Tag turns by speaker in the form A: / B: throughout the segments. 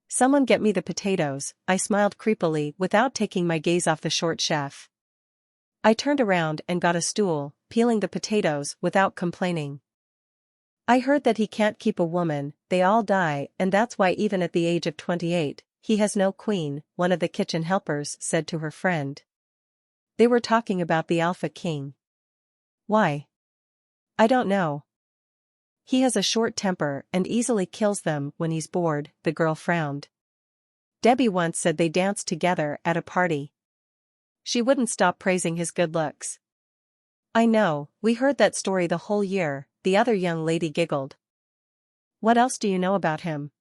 A: Someone get me the potatoes, I smiled creepily without taking my gaze off the short chef. I turned around and got a stool, peeling the potatoes without complaining. I heard that he can't keep a woman, they all die, and that's why even at the age of 28, he has no queen, one of the kitchen helpers said to her friend. They were talking about the Alpha King. Why? I don't know. He has a short temper and easily kills them when he's bored, the girl frowned. Debbie once said they danced together at a party. She wouldn't stop praising his good looks. I know, we heard that story the whole year, the other young lady giggled. What else do you know about him?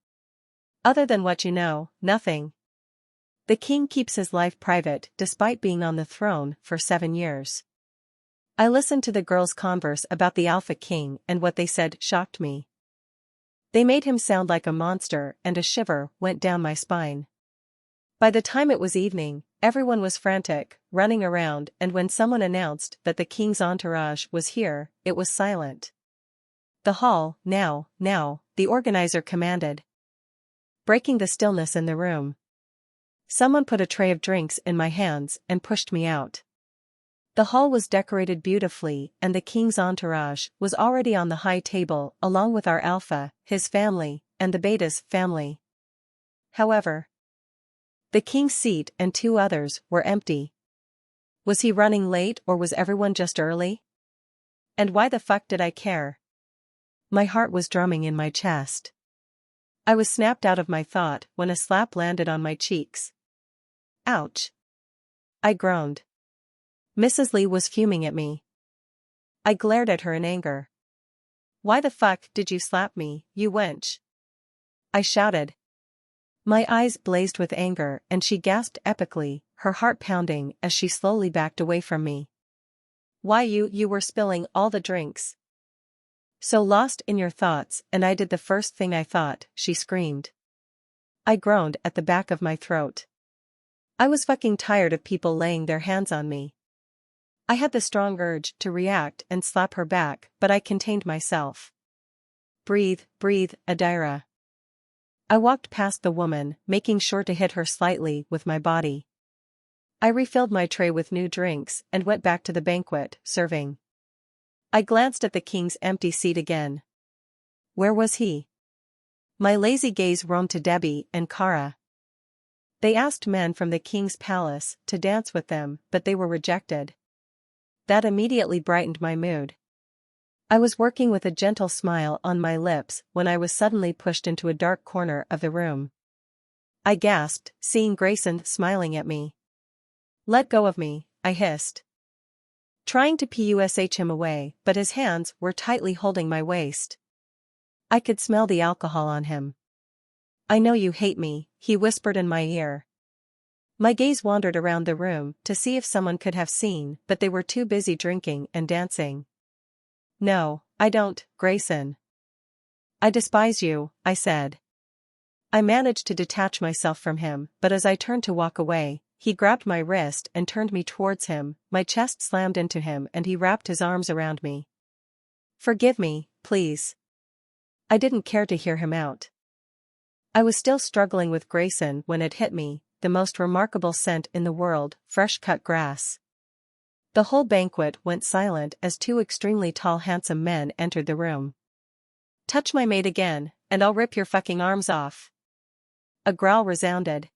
A: Other than what you know, nothing. The king keeps his life private despite being on the throne for 7 years. I listened to the girls converse about the Alpha King and what they said shocked me. They made him sound like a monster and a shiver went down my spine. By the time it was evening, everyone was frantic, running around, and when someone announced that the king's entourage was here, it was silent. The hall, now, the organizer commanded, breaking the stillness in the room. Someone put a tray of drinks in my hands and pushed me out. The hall was decorated beautifully and the king's entourage was already on the high table along with our Alpha, his family, and the Beta's family. However, the king's seat and 2 others were empty. Was he running late or was everyone just early? And why the fuck did I care? My heart was drumming in my chest. I was snapped out of my thought when a slap landed on my cheeks. Ouch! I groaned. Mrs. Lee was fuming at me. I glared at her in anger. Why the fuck did you slap me, you wench? I shouted. My eyes blazed with anger and she gasped epically, her heart pounding as she slowly backed away from me. Why you were spilling all the drinks. So lost in your thoughts and I did the first thing I thought, she screamed. I groaned at the back of my throat. I was fucking tired of people laying their hands on me. I had the strong urge to react and slap her back, but I contained myself. Breathe, Adira. I walked past the woman, making sure to hit her slightly with my body. I refilled my tray with new drinks and went back to the banquet, serving. I glanced at the king's empty seat again. Where was he? My lazy gaze roamed to Debbie and Kara. They asked men from the king's palace to dance with them, but they were rejected. That immediately brightened my mood. I was working with a gentle smile on my lips when I was suddenly pushed into a dark corner of the room. I gasped, seeing Grayson smiling at me. Let go of me, I hissed. Trying to push him away, but his hands were tightly holding my waist. I could smell the alcohol on him. I know you hate me, he whispered in my ear. My gaze wandered around the room to see if someone could have seen, but they were too busy drinking and dancing. No, I don't, Grayson. I despise you, I said. I managed to detach myself from him, but as I turned to walk away, he grabbed my wrist and turned me towards him, my chest slammed into him and he wrapped his arms around me. Forgive me, please. I didn't care to hear him out. I was still struggling with Grayson when it hit me, the most remarkable scent in the world, fresh-cut grass. The whole banquet went silent as 2 extremely tall handsome men entered the room. Touch my mate again, and I'll rip your fucking arms off. A growl resounded.